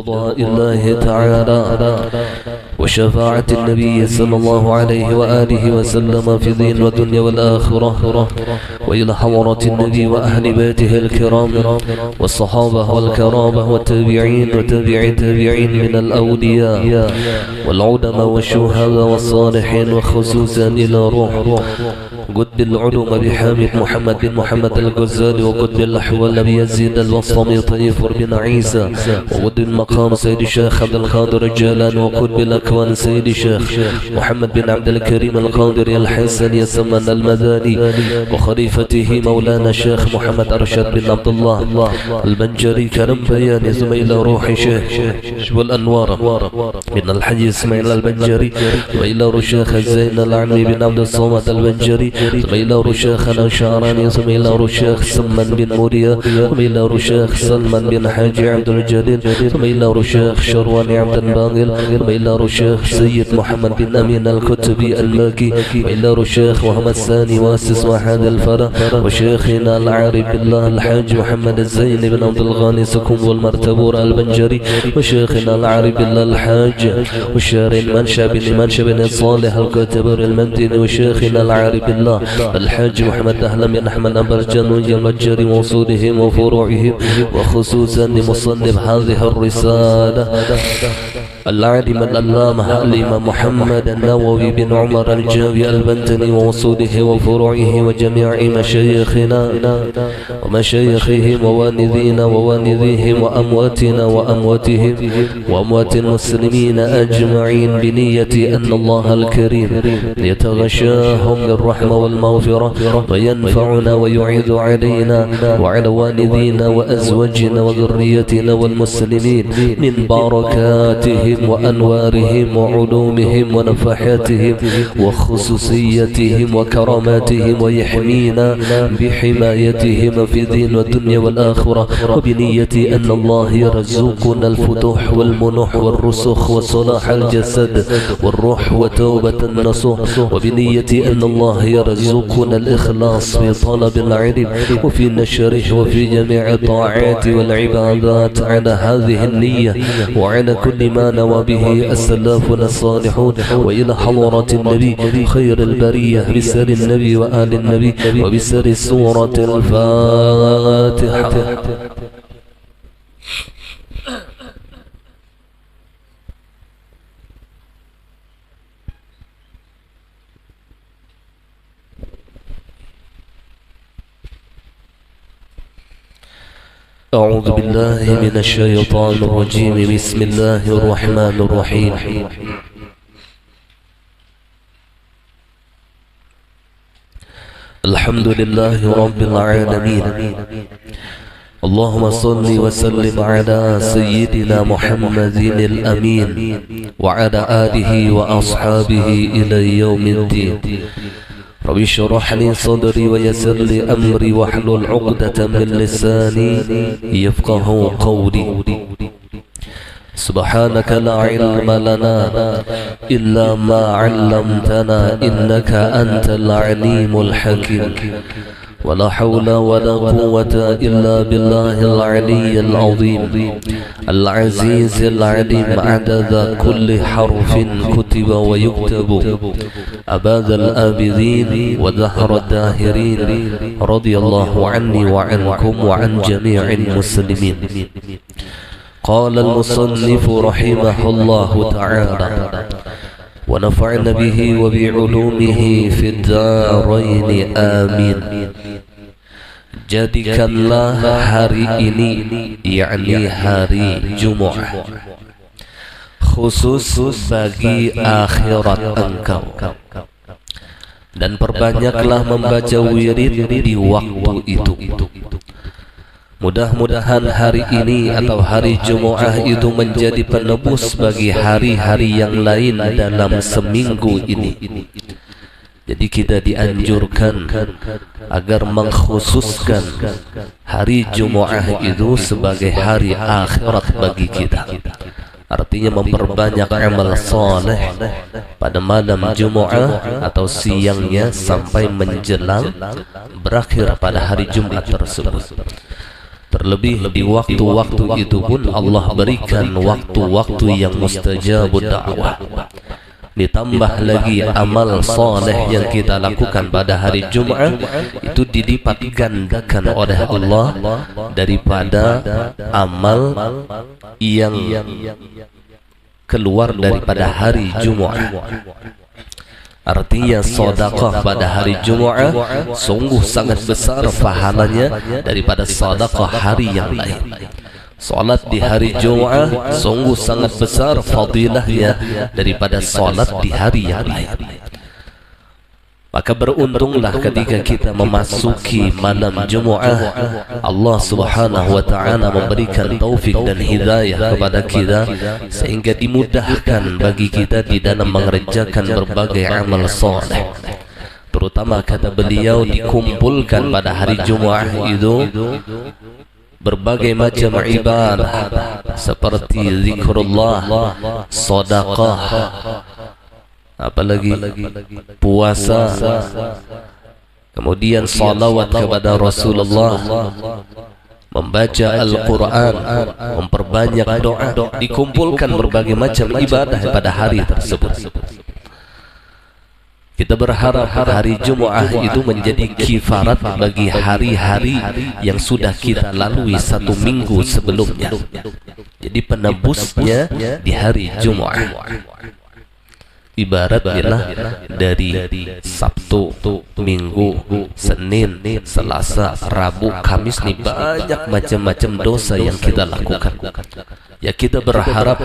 لرضاء الله تعالى وشفاعة النبي صلى الله عليه وآله وسلم في دين والدنيا والآخرة، وإلى حضرة النبي وأهل بيته الكرام والصحابة والكرامة والتابعين وتابع التابعين من الأولياء والعلماء والشهداء والصالحين، وخصوصا إلى روح قطب العلوم بحامد محمد بن محمد الغزالي، وقطب الأحوال أبي يزيد البسطامي طيفر بن عيسى، وقطب المقام سيد الشيخ عبد القادر الجيلاني، وقطب الأكوان سيد الشيخ محمد بن عبد الكريم القادري الحسني يسمن المداني، وخليفته مولانا الشيخ محمد أرشد بن عبد الله البنجري كرم بيان، ثم إلى روح شيخ والأنوار من الحج إسماعيل البنجري، وإلى روح الشيخ زين العلمي بن عبد الصمد البنجري، ثم إلى روح الشيخ الشعراني، ثم إلى روح الشيخ سلمان بن موريا، ثم إلى روح الشيخ سلمان بن حاجي عبد الجليل، ثم إلى روح الشيخ شرواني عبد الباقل، ثم إلى روح الشيخ سيد محمد بن أمين الكتبي الماكي، وإلى روح الشيخ محمد الثاني واسس وحاد الفرع، وشيخنا العارف بالله الحاج محمد الزين بن عبد الغاني سكوب والمرتبور البنجري، وشيخنا العارف بالله الحاج والشارين منشا بن صالح الكتبر المندني، وشيخنا العارف بالله الحاج محمد أهلم بن أحمد أبرجان والمجري وصولهم وفروعهم، وخصوصا لمصنف هذه الرسالة العالم الألامة الإمام محمد النووي بن عمر الجاوي البنتني، ووصوله وفروعه وجميع مشايخنا ومشايخهم ووالدينا ووالديهم وأمواتنا وأمواتهم وأموات المسلمين أجمعين، بنية أن الله الكريم يتغشاهم بالرحمة والمغفرة وينفعنا ويعيد علينا وعلى والدينا وأزواجنا وذريتنا والمسلمين من بركاتهم وأنوارهم وعلومهم ونفحاتهم وخصوصيتهم وكراماتهم، ويحمينا بحمايتهم في دين والدنيا والآخرة، وبنية أن الله يرزقنا الفتوح والمنح والرسخ وصلاح الجسد والروح وتوبة النصوح، وبنية أن الله يرزقنا الإخلاص في طلب العلم وفي نشره وفي جميع الطاعات والعبادات على هذه النية وعلى كل ما نوى به أسلافنا الصالحون، وإلى حضرة النبي خير البرية بسر النبي وآل النبي وبسر سورة الفاتحة. أعوذ بالله من الشيطان الرجيم، بسم الله الرحمن الرحيم. الحمد لله رب العالمين، اللهم صل وسلم على سيدنا محمد الأمين وعلى آله وأصحابه إلى يوم الدين. رب اشرح لي صدري ويسر لي أمري واحلل عقدة من لساني يفقه قولي. سبحانك لا علم لنا إلا ما علمتنا إنك أنت العليم الحكيم، ولا حول ولا قوة إلا بالله العلي العظيم العزيز العليم، عدد كل حرف كتب ويكتب، أباد الآبدين ودهر الداهرين، رضي الله عني وعنكم وعن جميع المسلمين. قال المصنف رحمه الله تعالى ونفعنا به وبعلومه في الدارين آمين. Jadikanlah hari ini, yakni hari Jumat, khusus bagi akhirat engkau, dan perbanyaklah membaca wirid di waktu itu. Mudah-mudahan hari ini atau hari Jumat itu menjadi penebus bagi hari-hari yang lain dalam seminggu ini. Jadi kita dianjurkan agar mengkhususkan hari Jumat itu sebagai hari akhirat bagi kita. Artinya memperbanyak amal saleh pada malam Jumat atau siangnya sampai menjelang berakhir pada hari Jumat tersebut. Terlebih di waktu-waktu itu pun Allah berikan waktu-waktu yang mustajabud da'wah. Ditambah lagi amal soleh yang kita lakukan pada hari Jumat itu dilipat gandakan oleh Allah daripada amal yang keluar daripada hari Jumat. Artinya sedekah pada hari Jumat sungguh sangat besar pahalanya daripada sedekah hari yang lain. Salat di hari Jumat sungguh sangat besar fadilahnya daripada salat di hari yang lain. Maka beruntunglah ketika kita memasuki malam Jumat, Allah Subhanahu wa ta'ala memberikan taufik dan hidayah kepada kita sehingga dimudahkan bagi kita di dalam mengerjakan berbagai amal soleh. Terutama kata beliau dikumpulkan pada hari Jumat itu berbagai macam ibadah seperti zikrullah, sedekah, apalagi puasa, kemudian salawat kepada Rasulullah, membaca Al-Quran, memperbanyak doa, dikumpulkan berbagai macam ibadah pada hari tersebut. Kita berharap hari Jumat itu menjadi kifarat bagi hari-hari yang sudah kita lalui satu minggu sebelumnya. Jadi penebusnya di hari Jumat. Ibaratnya dari Sabtu, Minggu, Senin, Selasa, Rabu, Kamis nih banyak macam-macam dosa yang kita lakukan. Ya kita berharap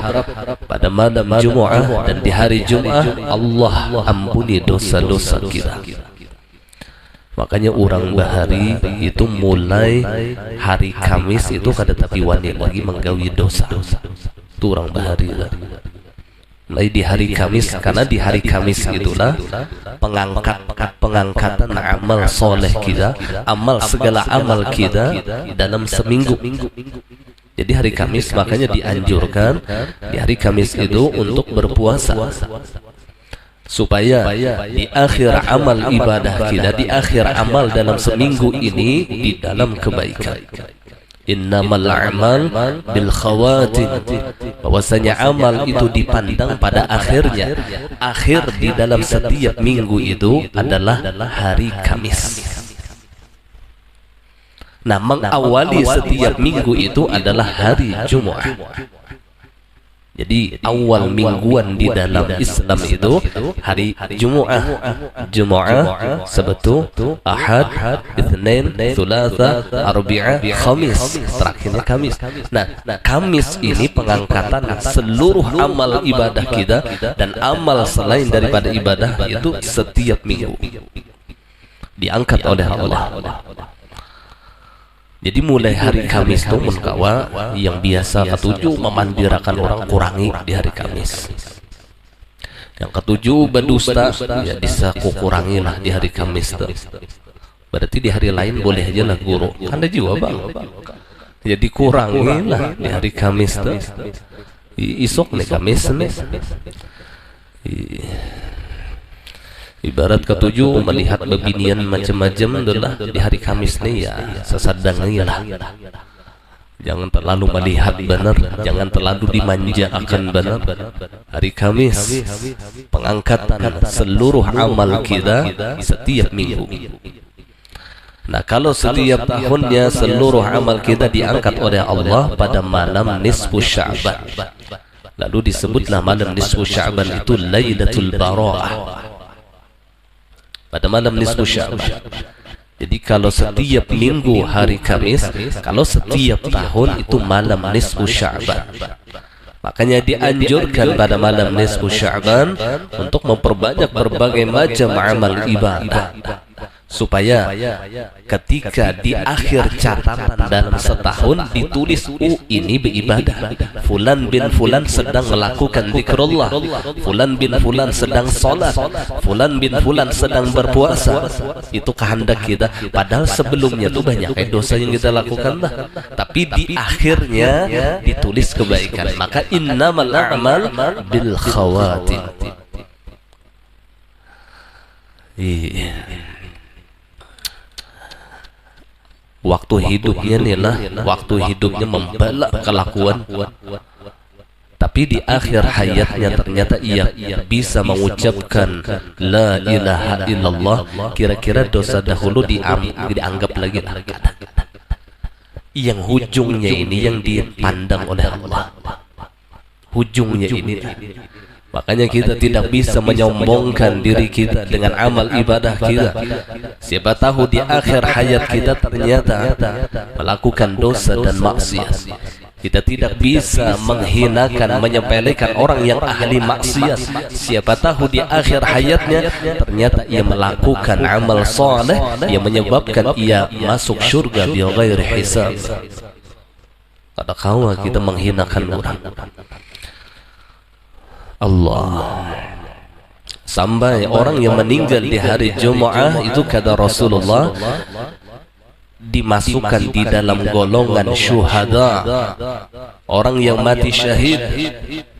pada malam Jumat dan di hari Jumat Allah ampuni dosa-dosa kita. Makanya orang Bahari itu mulai hari Kamis itu kada tapi wani lagi menggawi dosa. Itu orang Bahari. Mulai di hari Kamis, karena di hari Kamis itulah pengangkatan amal soleh kita, segala amal kita dalam seminggu. Jadi hari Kamis makanya dianjurkan di hari Kamis itu untuk berpuasa, supaya di akhir amal ibadah kita, di akhir amal dalam seminggu ini di dalam kebaikan. Innamal a'mal bil khawatim, bahwasanya amal itu dipandang pada akhirnya. Akhir di dalam setiap minggu itu adalah hari Kamis. Nah, mengawali setiap minggu itu adalah hari Jumat. Jadi awal mingguan di dalam Islam itu hari Jumat. Jumat, Sabtu, Ahad, Itsnin, Tsulatsa, Arbi'ah, Khamis. Terakhirnya Kamis. Nah, Kamis ini pengangkatan seluruh amal ibadah kita dan amal selain daripada ibadah itu setiap minggu diangkat oleh Allah. Jadi mulai hari Kamis itu menkawa yang biasa ketujuh memandirakan orang kurangi di hari Kamis. Yang ketujuh berdusta ya bisa kurangi lah di hari Kamis itu. Berarti di hari lain boleh aja lah guru. Anda juga bang. Jadi kurangi lah di hari Kamis itu. Isok nih Kamis nih. Ibarat ketujuh melihat bebinian macam-macam adalah di hari Kamis nih ya sesadangnya lah. Jangan terlalu melihat benar, jangan terlalu dimanjakan benar. Hari Kamis pengangkatan seluruh amal kita setiap minggu. Nah, kalau setiap tahunnya seluruh amal kita diangkat oleh Allah pada malam nisfu Sya'ban. Lalu disebutlah malam nisfu Sya'ban itu Lailatul Bara'ah. Pada malam nisfu Sya'ban. Jadi kalau setiap minggu hari Kamis, kalau setiap tahun itu malam nisfu Sya'ban. Makanya dianjurkan pada malam nisfu Sya'ban untuk memperbanyak berbagai macam amal ibadah, supaya ketika di akhir catatan dalam setahun ditulis ini beribadah, fulan bin fulan sedang melakukan zikrullah, fulan bin fulan sedang salat, fulan bin fulan sedang berpuasa. Itu kehendak kita, padahal sebelumnya tuh banyak dosa yang kita lakukan lah, tapi di akhirnya ditulis kebaikan. Maka innamal a'mal bil khawatim. Waktu hidupnya inilah waktu hidupnya membela kelakuan, tapi di akhir hayatnya ternyata ia bisa mengucapkan la ilaha illallah. Kira-kira dosa dahulu dianggap lagi lah. Yang hujungnya ini yang dipandang oleh Allah, hujungnya ini. Makanya kita tidak bisa menyombongkan diri kita dengan amal ibadah kita. Siapa tahu di akhir hayat kita ternyata melakukan dosa dan maksiat. Kita tidak bisa menghinakan, menyepelekan orang yang ahli maksiat. Siapa tahu di akhir hayatnya ternyata ia melakukan amal soleh yang menyebabkan ia masuk surga bi ghairi hisab. Kadang-kadang kita menghinakan orang. Allah, sampai orang yang meninggal di hari Jumat itu kata Rasulullah dimasukkan di dalam golongan syuhada. Orang yang mati syahid,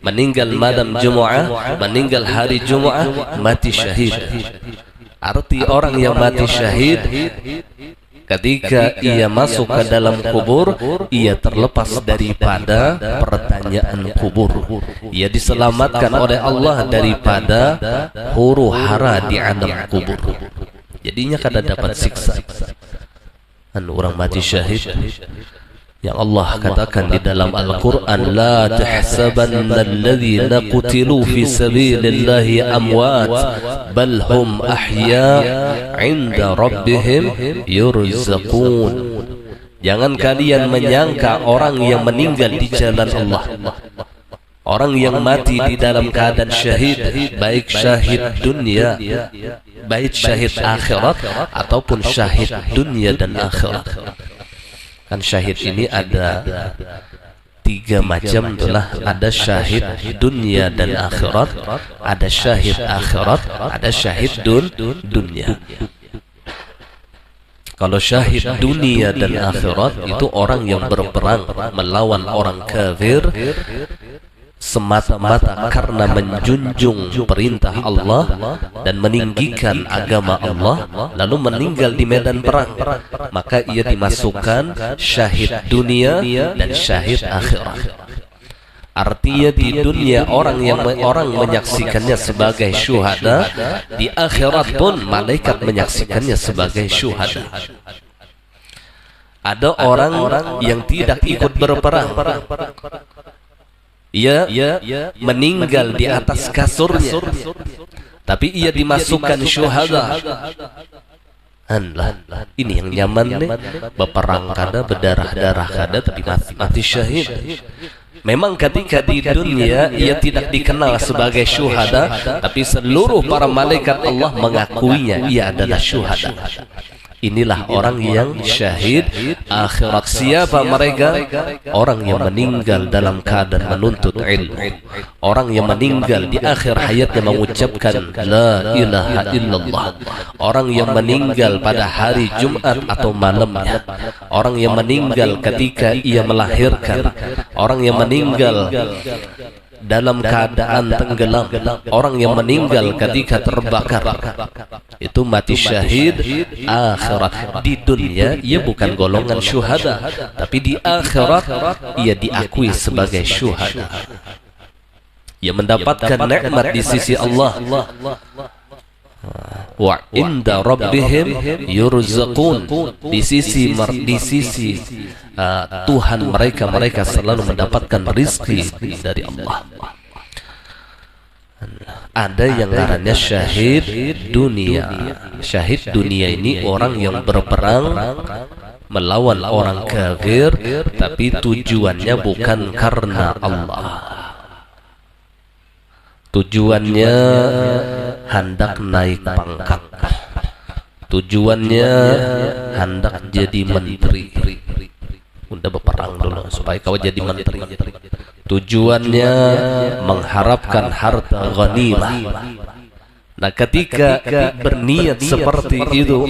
meninggal malam Jumat, meninggal hari Jumat, mati syahid. Arti orang yang mati syahid, ketika ia masuk ke dalam kubur, ia terlepas daripada pertanyaan kubur. Ia diselamatkan oleh Allah daripada huru hara di alam kubur. Jadinya kada dapat siksa. Orang mati syahid yang Allah katakan di dalam Al-Quran, la tahsabanna alladhina qutilu fi sabilillahi amwat bal hum ahya 'inda rabbihim yurzaqun. Jangan kalian menyangka orang yang meninggal di jalan Allah, orang yang mati di dalam keadaan syahid, baik syahid dunia, baik syahid akhirat ataupun syahid dunia dan akhirat. Kan syahid ini ada 3 macam, itulah ada syahid dunia dan akhirat, ada syahid akhirat, ada syahid dunia. Kalau syahid dunia dan akhirat itu orang yang berperang melawan orang kafir semata-mata karena menjunjung perintah Allah dan meninggikan agama Allah, lalu meninggal di medan perang, maka ia dimasukkan syahid dunia dan syahid akhirat. Artinya di dunia orang menyaksikannya sebagai syuhada, di akhirat pun malaikat menyaksikannya sebagai syuhada. Ada orang yang tidak ikut berperang, ia meninggal di atas kasurnya, tapi ia dimasukkan syuhada. Ini yang nyaman nih, berperang kada, berdarah-darah kada, tapi mati syahid. Memang ketika di dunia ia tidak dikenal sebagai syuhada, tapi seluruh para malaikat Allah mengakuinya ia adalah syuhada. Inilah orang yang syahid akhirat. Siapa mereka? Orang yang meninggal dalam keadaan menuntut ilmu, orang yang meninggal di akhir hayatnya mengucapkan la ilaha illallah, orang yang meninggal pada hari Jumat atau malamnya, orang yang meninggal ketika ia melahirkan, orang yang meninggal dalam keadaan tenggelam, orang yang meninggal ketika terbakar, itu mati syahid akhirat. Di dunia ia bukan golongan syuhada, tapi di akhirat ia diakui sebagai syuhada. Ia mendapatkan nikmat di sisi Allah. Wa inda rabbihim yurzaqun, di sisi Tuhan mereka selalu mendapatkan rizki dari Allah. Ada yang ngarannya syahid dunia. Syahid dunia ini orang yang berperang melawan orang kafir, tapi tujuannya bukan karena Allah. Tujuannya hendak naik pangkat, tujuannya hendak jadi menteri. Udah berperang dulu supaya kau jadi menteri. Tujuannya mengharapkan harta ghanimah. Nah, ketika berniat seperti itu,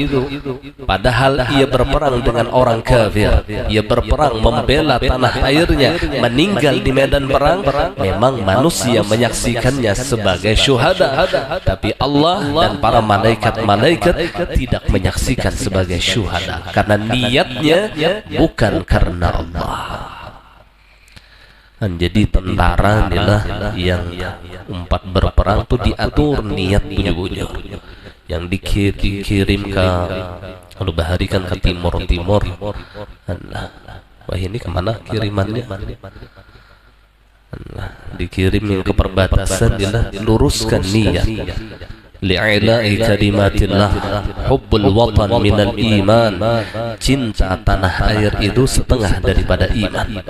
padahal ia berperang dengan orang kafir, ia berperang membela tanah airnya, meninggal di medan perang, memang manusia menyaksikannya sebagai syuhada, tapi Allah dan para malaikat-malaikat tidak menyaksikan sebagai syuhada, karena niatnya bukan karena Allah. Jadi tentara inilah yang umpat berperang tuh diatur niat bunyi-bunyi, yang dikirim ke lalu baharikan ke timur. Wah, ini kemana kirimannya? Dikirim ke perbatasan, inilah luruskan niat. Li'ila'i kalimatillah, hubbul watan minal iman. Cinta tanah air itu setengah daripada iman.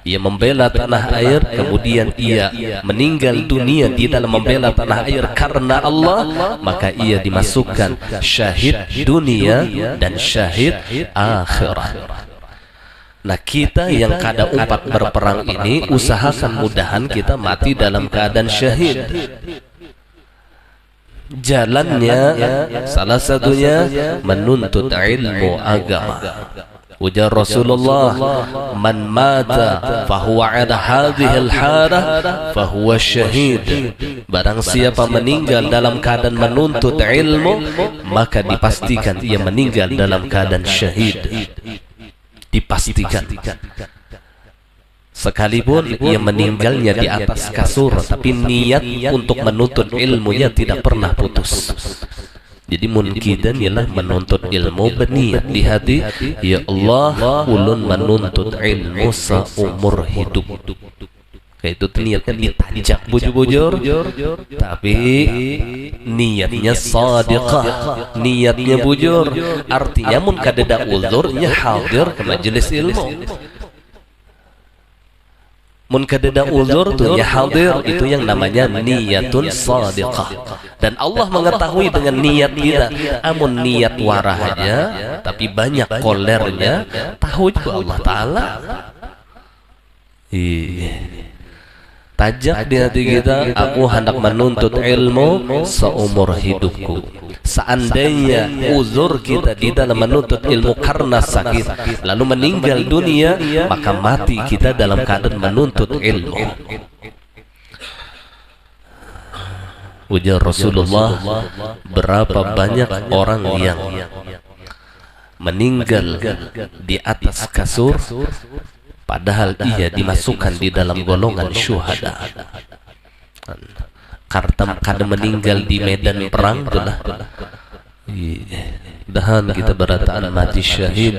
Ia membela tanah air, kemudian ia meninggal dunia di dalam membela tanah air karena Allah, maka ia dimasukkan syahid dunia dan syahid akhirat. Nah, kita yang kada umpat berperang ini, usahakan mudahan kita mati dalam keadaan syahid. Jalannya salah satunya menuntut ilmu agama. Ujar Rasulullah, man mata fahuwa ala hadhil harah fahuwa syahid. Barang siapa meninggal dalam keadaan menuntut ilmu, maka dipastikan ia meninggal dalam keadaan syahid. Dipastikan. Sekalipun ia meninggalnya di atas kasur, tapi niat untuk menuntut ilmunya tidak pernah putus. Jadi kita ialah menuntut ilmu berniat di hati, ya Allah, ulun menuntut ilmu seumur hidup. Kayak itu niatnya ditajak bujur-bujur, tapi niatnya sadiqah, niatnya bujur. Artinya mun kadeda uzurnya hadir ke majelis ilmu. Mun kadeda uzur tuh ya hadir, itu yang namanya niyatun sadiqah. Dan Allah mengetahui dengan niat kita. Amun niat warah aja, tapi banyak kolernya, tahu juga Allah Ta'ala. Tajak di hati kita, aku hendak menuntut ilmu seumur hidupku. Seandainya uzur kita di dalam menuntut ilmu karena sakit, lalu meninggal dunia, maka mati kita dalam keadaan menuntut ilmu. Ujar Rasulullah, berapa banyak orang yang meninggal di atas kasur, padahal ia dimasukkan di dalam golongan syuhada. Karena meninggal di medan perang itulah. Dahan kita berataan mati syahid.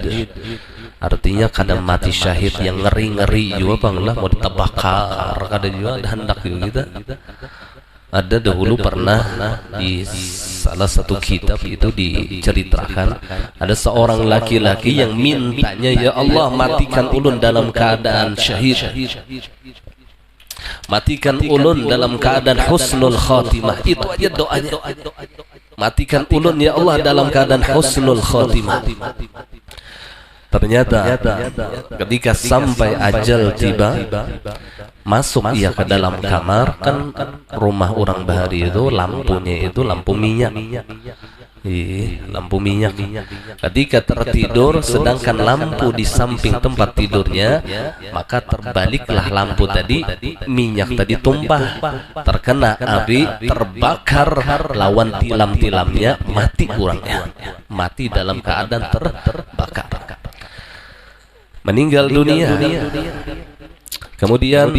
Artinya kadang mati syahid yang ngeri-ngeri juga bang lah, mau ditabakar kadang juga hendak juga kita. Ada dahulu pernah di salah satu kitab itu diceritakan, ada seorang laki-laki yang mintanya, ya Allah, matikan ulun dalam keadaan syahid, matikan ulun dalam keadaan husnul khatimah. Itu aja doanya, matikan ulun ya Allah dalam keadaan husnul khatimah. Ternyata ketika sampai ajal tiba, masuk ia ke dalam kamar. Kan rumah orang bahari itu lampunya itu lampu minyak, lampu minyak. Ketika tertidur, sedangkan lampu di samping tempat tidurnya, maka terbaliklah lampu tadi, minyak tadi tumpah, terkena api, terbakar lawan tilam-tilamnya, mati orangnya, mati dalam keadaan terbakar, meninggal dunia. Kemudian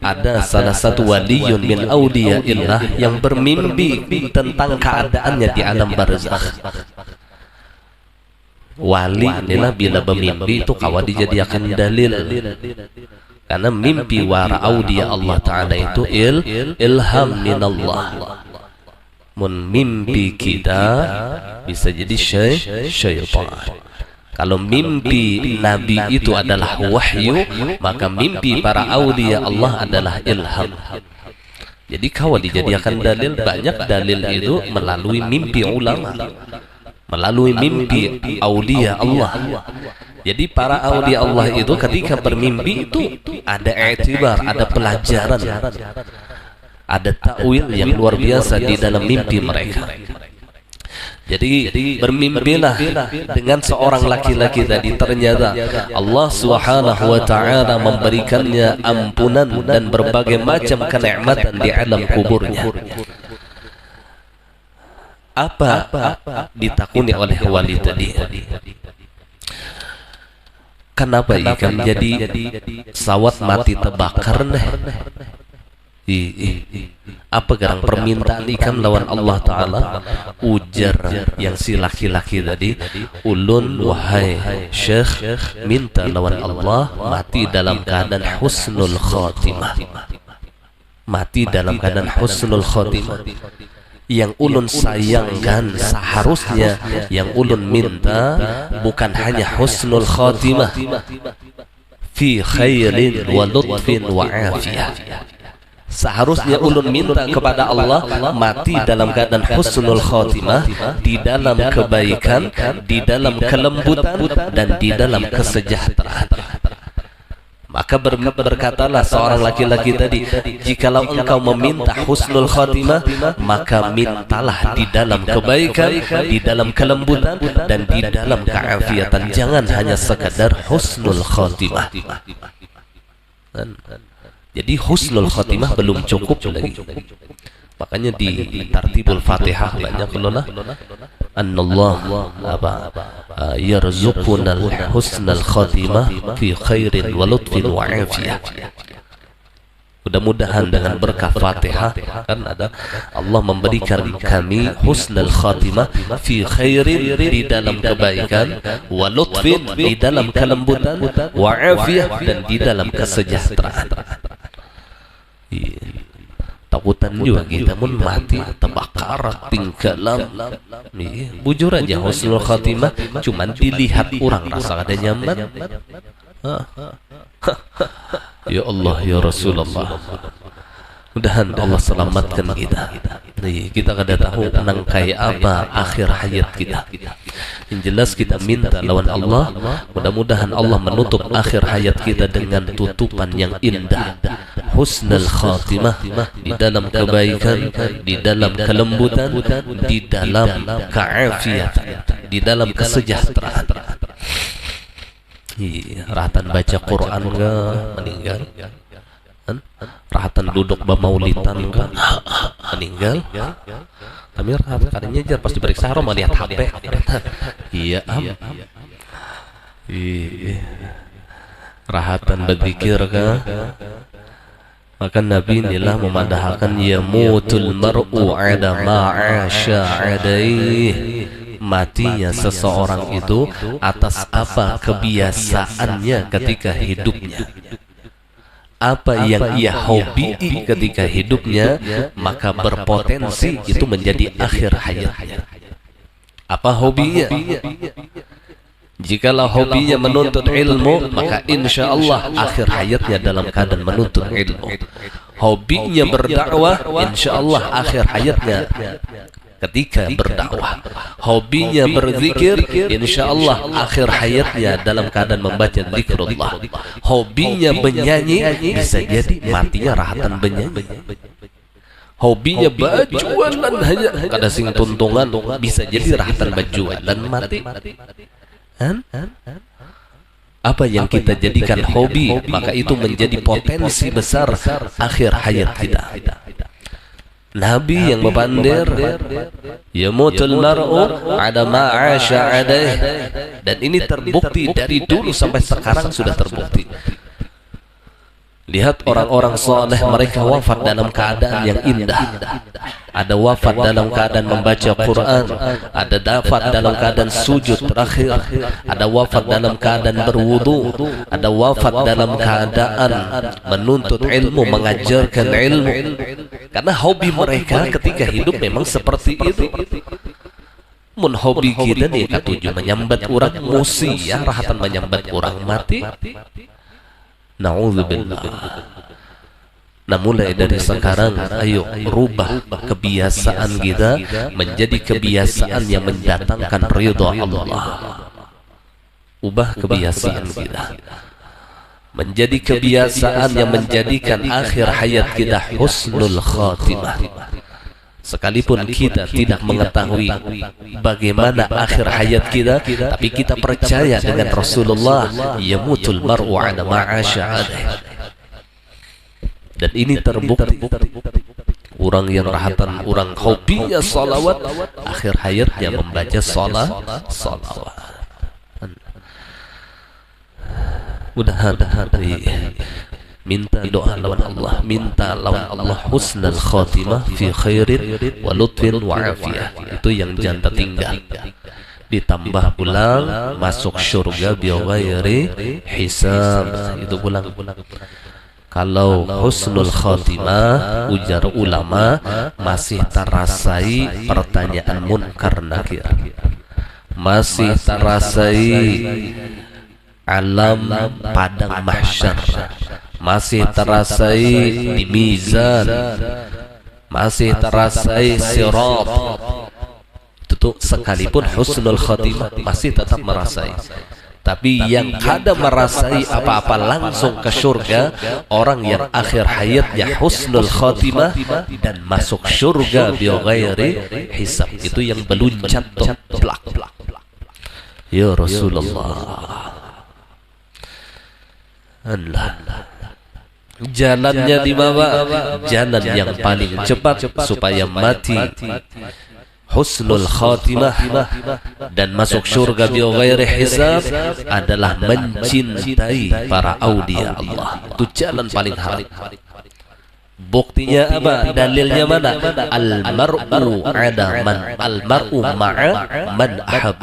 ada salah satu waliyun min awliyaillah yang bermimpi tentang keadaannya di alam barzakh. Wali inilah bila bermimpi itu kawan dijadikan dalil, karena mimpi wara awliya Allah Ta'ala itu ilham minallah. Mun mimpi kita bisa jadi syaitan. Kalau mimpi Nabi itu adalah wahyu, maka mimpi para awliya Allah adalah ilham. Jadi kalau dijadikan dalil, banyak dalil itu melalui mimpi ulama, melalui mimpi awliya Allah. Jadi para awliya Allah itu ketika bermimpi itu ada i'tibar, ada pelajaran. Ada takwil yang luar biasa di dalam mimpi mereka. Jadi bermimpilah dengan seorang laki-laki tadi, ternyata Allah Subhanahu wa taala memberikannya ampunan dan berbagai macam kenikmatan di alam kuburnya. Apa ditakuni oleh wali tadi? Kenapa ikan jadi sawat mati terbakar nih? Apa garang permintaan ikan lawan Allah Ta'ala? Ujar yang si laki-laki tadi, ulun wahai syekh minta lawan Allah mati dalam keadaan husnul khatimah. Mati dalam keadaan husnul khatimah. Yang ulun sayangkan, seharusnya yang ulun minta bukan hanya husnul khatimah, fi khairin wa lutfin wa afiyah. Seharusnya ulun minta kepada Allah mati dalam keadaan husnul khatimah, di dalam kebaikan, di dalam kelembutan, dan di dalam kesejahteraan. Maka berkatalah seorang laki-laki tadi, jikalau engkau meminta husnul khatimah, maka mintalah di dalam kebaikan, di dalam kelembutan, dan di dalam keafiatan. Jangan hanya sekadar husnul khatimah. Jadi husnul khatimah belum cukup lagi. Makanya di tartibul Fatihah banyak kelola annallah yarzuqunal husnal khatimah fi khairin wa lutfin wa afiyah. Mudah-mudahan dengan berkah Fatihah kan ada Allah memberikan kami husnul khatimah fi khairin, di dalam kebaikan, wa lutfin, di dalam kelembutan, wa afiyah, dan di dalam kesejahteraan. Takutan juga kita mun mati terbakar tinggalan. Bujur aja husnul khatimah cuman dilihat orang rasa ada nyaman. Ya Allah ya Rasulullah, mudahan Allah selamatkan kita. Kita kada tahu nang kayak apa akhir hayat kita. Yang jelas kita minta lawan Allah, mudah-mudahan Allah menutup akhir hayat kita dengan tutupan yang indah, husnul khatimah, di dalam kebaikan, di dalam kelembutan, di dalam keafiatan, di dalam kesejahteraan. Rahatan baca Quran enggak meninggal, rahatan duduk bamaulitan enggak meninggal. Tapi rahat kadangnya jar pas diperiksa haram melihat HP. Iya rahatan berzikir kah? Maka Nabi inilah memadahkan yamutul mar'u ada ma'asya adaih. Matinya seseorang itu atas apa kebiasaannya ketika hidupnya, apa yang ia hobi ketika hidupnya, maka berpotensi itu menjadi akhir hayatnya. Apa hobinya? Jikalau hobinya menuntut ilmu, maka insya Allah akhir hayatnya dalam keadaan menuntut ilmu. Hobinya berdakwah, insya Allah akhir hayatnya ketika berdakwah. Hobinya berzikir, insya Allah akhir hayatnya dalam keadaan membaca zikrullah. Hobinya menyanyi, bisa jadi matinya rahatan menyanyi. Hobinya bajualan hanya kada sing tuntungan, bisa jadi rahatan bajualan mati. Apa yang kita jadikan hobi, maka itu menjadi potensi besar akhir hayat kita. Nabi yang membandir yamutul mar'u ada ma'asya adaih, dan ini terbukti dari dulu sampai sekarang sudah terbukti. Lihat orang-orang soleh, mereka wafat dalam keadaan yang indah. Ada wafat dalam keadaan membaca Quran, ada wafat dalam keadaan sujud terakhir, ada wafat dalam keadaan berwudu, ada wafat dalam keadaan menuntut ilmu, mengajarkan ilmu. Karena hobi mereka ketika hidup memang seperti itu. Mun hobi kita nih katuju menyambat orang musi ya, rahatan menyambat orang mati. Na'udzubillah. Nah mulai dari sekarang, ayo rubah kebiasaan kita menjadi kebiasaan yang mendatangkan ridha Allah. Ubah kebiasaan kita. menjadi kebiasaan yang menjadikan akhir hayat kita husnul khatimah. Sekalipun kita tidak mengetahui bagaimana akhir hayat kita, tapi kita percaya dengan Rasulullah, yamutul mar'u ala ma'asha alaih. Dan ini terbukti. Orang yang rahatan, orang hobinya salawat, akhir hayatnya membaca salawat. Mudah-mudahan minta doa lawan Allah, minta lawan Allah husnul khatimah fi khairin wa lutfin wa afiyah. Itu yang jangan tinggal. Ditambah pulang masuk surga bi ghairi hisab. Itu pulang. Kalau husnul khatimah, ujar ulama, masih terasai pertanyaan munkar nakir, masih terasai alam padang mahsyar, masih terasai di mizan, masih terasai sirat. Itu sekalipun husnul khatimah masih tetap merasai. Tapi yang kada merasai apa-apa langsung ke surga, orang yang akhir hayatnya husnul khatimah dan masuk surga bi ghairi hisab. Itu yang beluncat plak. Ya Rasulullah, Allah, jalannya di bawah, jalan yang paling cepat supaya mati husnul khatimah dan masuk surga bi ghairi hisab adalah mencintai para aulia Allah. Itu jalan paling halal. Buktinya apa? Dalilnya mana? Al-mar'u ma'a man ahab.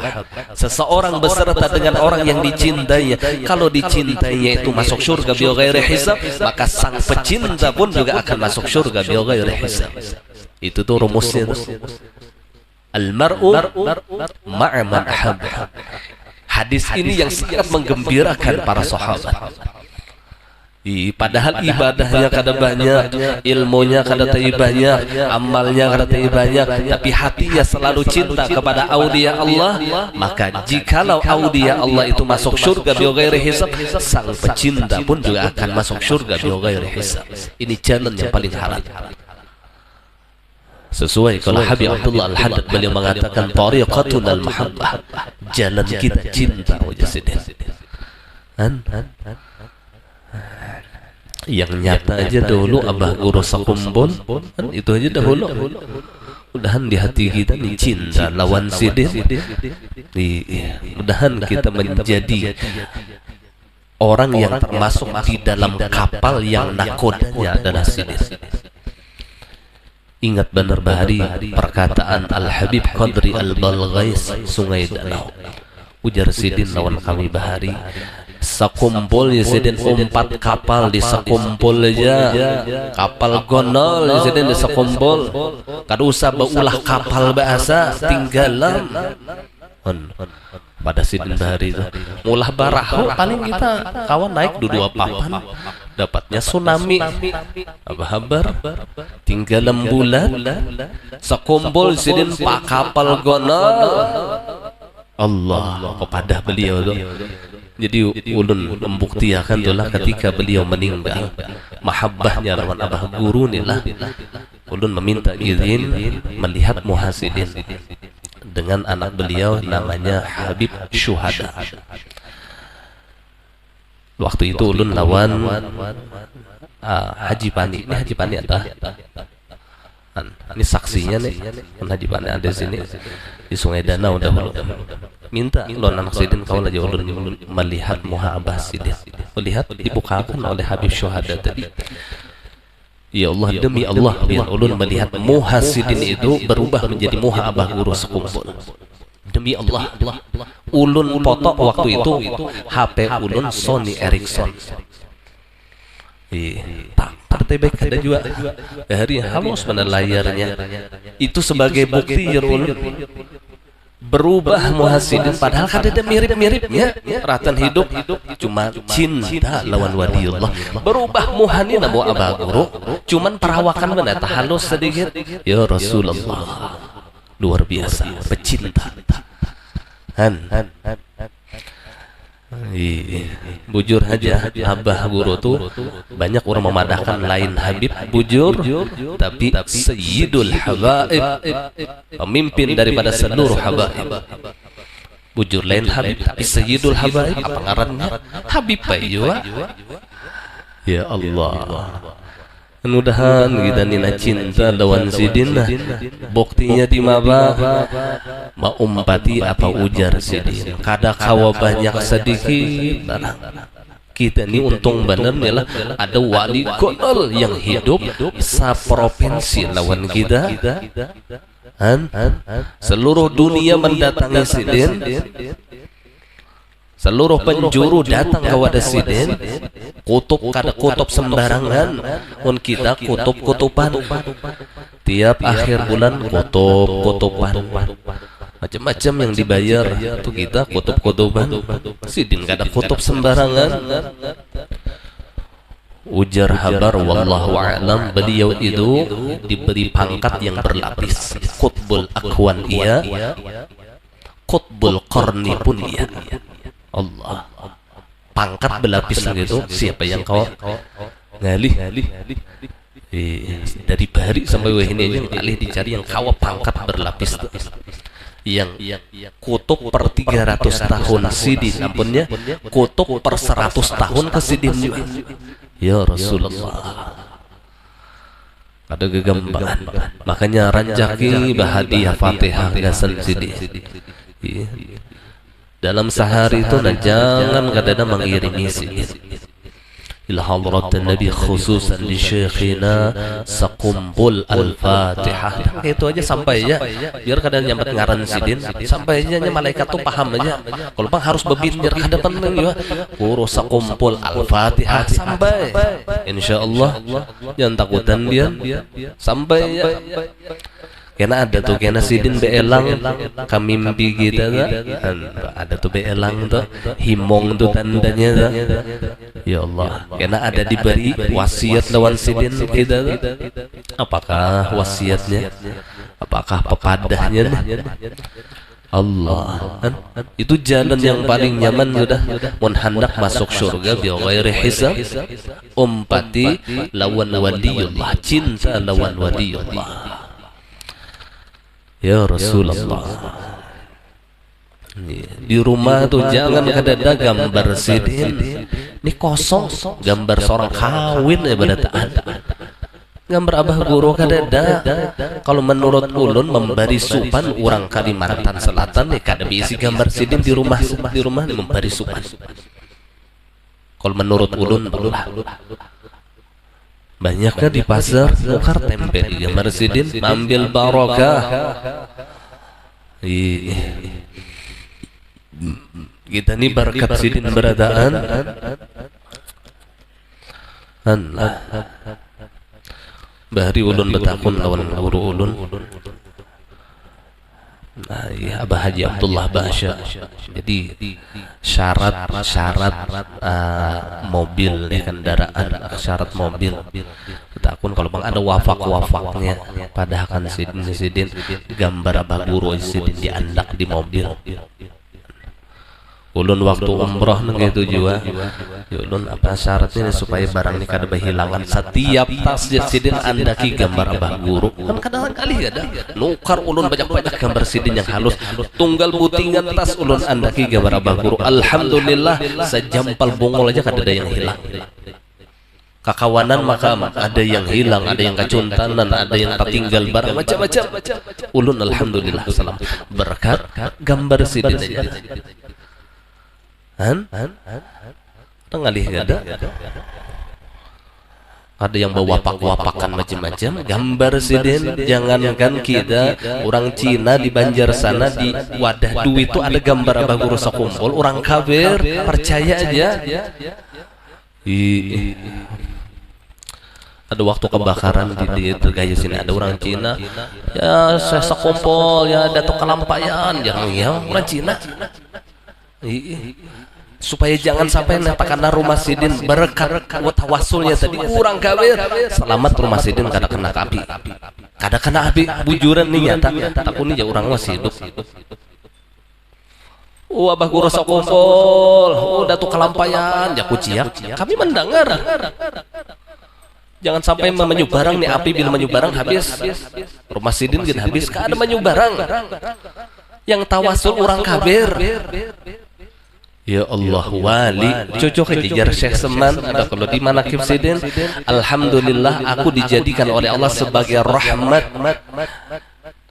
Seseorang beserta dengan orang yang dicintainya. Kalau dicintainya itu masuk surga bi ghairi hisab, maka sang pecinta pun juga akan masuk surga bi ghairi hisab. Itu tuh rumusnya. Al-mar'u ma'a man ahab. Hadis ini yang sangat menggembirakan para sahabat. Padahal ibadahnya kada banyak, ilmunya kada banyak, amalnya kada banyak, tapi hatinya selalu cinta kepada aulia Allah. Maka jikalau aulia Allah itu masuk surga bi ghairi hisab, sang pecinta pun juga akan masuk surga bi ghairi hisab. Ini jalan yang paling halal. Sesuai kalau Habib Abdullah Al-Haddad beliau mengatakan tariqatun al-mahabbah, jalan kita cinta wajah sidin. Yang nyata aja dahulu abah guru sakumbon, itu aja dahulu. Mudahan di hati kita nih cinta lawan sidin. Mudahan kita menjadi orang yang termasuk di dalam kapal yang nakodanya adalah sidin. Ingat benar bahari perkataan Al-Habib Qadri Al-Balghais Sungai Danau. Ujar sidin lawan kami bahari, sakumpul ya sidin 4 kapal di sakumpul aja, kapal gondol ya sidin di sakumpul, kada usah beulah kapal bahasa tinggalan. Pada sidin bahari itu mulah barahu paling kita kawan naik 2 papan dapatnya tsunami apa habar tinggal bulan sakumpul sidin pak kapal gondol Allah kepada beliau itu. Jadi ulun membuktikan itulah ketika beliau meninggal, mahabbahnya lawan abah guru inilah ulun meminta izin melihat muhasidin dengan anak beliau namanya Habib Syuhada. Waktu itu ulun lawan Haji Pani. Ini Haji Pani ada. Ini saksinya nih, Haji Pani ada di sini di Sungai Danau dahulu. Minta lawan anak sidin kau aja ulun melihat muhabah sidin. Melihat dibukakan oleh Habib Syuhada tadi. Ya Allah, demi Allah, biar ulun melihat muhasidin itu berubah menjadi muhabah guru sekumpul. Demi Allah, ulun foto waktu itu HP ulun Sony Ericsson. Tak tebek ada juga hari halus pada layarnya. Itu sebagai bukti ya ulun berubah muhasidin, padahal kada ada mirip-miripnya ratan hidup, cuma cinta lawan waliullah. Berubah muhanina bu abah guru, cuman perawakan benar halus sedikit. Ya Rasulullah, luar biasa pecinta. Bujur aja Abah Guru tuh banyak orang memadahkan lain Habib bujur, tapi Sayyidul Habaib, pemimpin daripada seluruh habaib. Bujur lain Habib, tapi Sayyidul Habaib apa ngarannya? Habib Bayu. Ya Allah. Mudahan kita nina cinta lawan sidin, buktinya di maba umpati apa ujar sidin. Kada kawa banyak sedikit kita ini untung bener lah ada wali konol yang hidup seprovinsi lawan kita. Seluruh dunia mendatangi sidin, seluruh penjuru datang ke wadah sidin. Kutub kada kutub sembarangan, kita kutub-kutuban. Tiap akhir bulan kutub-kutuban, macam-macam yang dibayar tuh kita kutub-kutuban. Sidin kada kutub sembarangan. Ujar Habar wallahu a'lam, beliau itu diberi pangkat yang berlapis. Qutbul Akwan iya, Qutbul Qarni pun iya. Allah, pangkat berlapis gitu. Siapa yang kau ngalih dari Bari sampai Wahini aja ngalih dicari yang kau pangkat berlapis tuh, yang kutub per 300 tahun sidin, ampunnya kutub per 100 tahun ke sidin juga. Ya Rasulullah, ada gegambaran. Makanya ranjaki bahadiah Fatihah gasal sidin. Dalam sehari itu jangan kadang mengirimi sidin ila hadrat Nabi khususan di syekhina saqumbul al-Fatihah. Itu aja sampai ya, biar kadang nyambat ngaran sidin sampai aja malaikat tuh paham aja. Kalau bang harus bebinjar hadapan juga urus saqumbul al-Fatihah sampai insyaallah. Jangan takutan dia sampai ya. Karena ada tuh kena sidin beelang kami mimpi kita ada tuh beelang tuh himong tuh tandanya tuh. Ya Allah, karena ada diberi wasiat lawan sidin kita tuh. Apakah wasiatnya? Apakah pepadahnya? Allah, itu jalan yang paling nyaman sudah. Mun hendak masuk surga bi ghairi hisab, umpati lawan waliullah, cinta lawan waliullah. Ya Rasulullah, di rumah tuh jangan ada gambar sidin. Ini kosong, gambar seorang kawin ya pada taat. Gambar Abah Guru kadada. Kalau menurut ulun memberi supan orang Kalimantan Selatan nih kada bisa gambar sidin di rumah nih memberi supan. Kalau menurut ulun banyaknya di pasar tukar tempe gambar sidin, ambil barokah. Kita nih berkat sidin beradaan. Bahari ulun betakun lawan guru ulun. Ya Abah Haji Abdullah Basya. Jadi syarat mobil ya, kendaraan, syarat mobil. Betakun kalau bang ada wafaknya pada akan sidin gambar Abah Guru sidin diandak di mobil. Ulun waktu umroh gitu juga. Ulun apa syaratnya supaya barang ini kada berhilangan. Setiap tas sidin andaki gambar Abah Guru. Kan kadang kali ada nukar ulun banyak gambar sidin yang halus. Tunggal butingan tas ulun andaki gambar Abah Guru. Alhamdulillah sejampal bongol aja kada ada yang hilang. Kakawanan maka ada yang hilang, ada yang kecuntanan, ada yang tertinggal barang macam-macam. Ulun alhamdulillah salam berkat gambar sidin aja. Tengalih ada yang bawa wapak-wapakan macam-macam gambar sidin. Jangankan kita orang Cina di Banjar sana di wadah duit itu ada gambar Abah Guru sakumpul. Orang kafir percaya aja. Ada waktu kebakaran di Tegaya sini ada orang Cina ya saya sakumpul ya datuk kelampayan yang ya orang Cina. Supaya jangan sampai karena rumah sidin berkat tawasulnya tadi kurang kawir selamat rumah sidin kada kena api, kada kena api bujuran nih nyata takun ya orang masih hidup. Abah guru sok kumpul, udah tuh kelampayan, ya kuciak. Kami mendengar. Jangan sampai menyu barang nih api bila menyu barang habis. Rumah sidin gitu habis, kada menyu barang. Yang tawasul orang kafir. Ya Allah wali cocok kejar Syekh Seman ada kalau di manakib sidin. Alhamdulillah aku dijadikan oleh Allah sebagai rahmat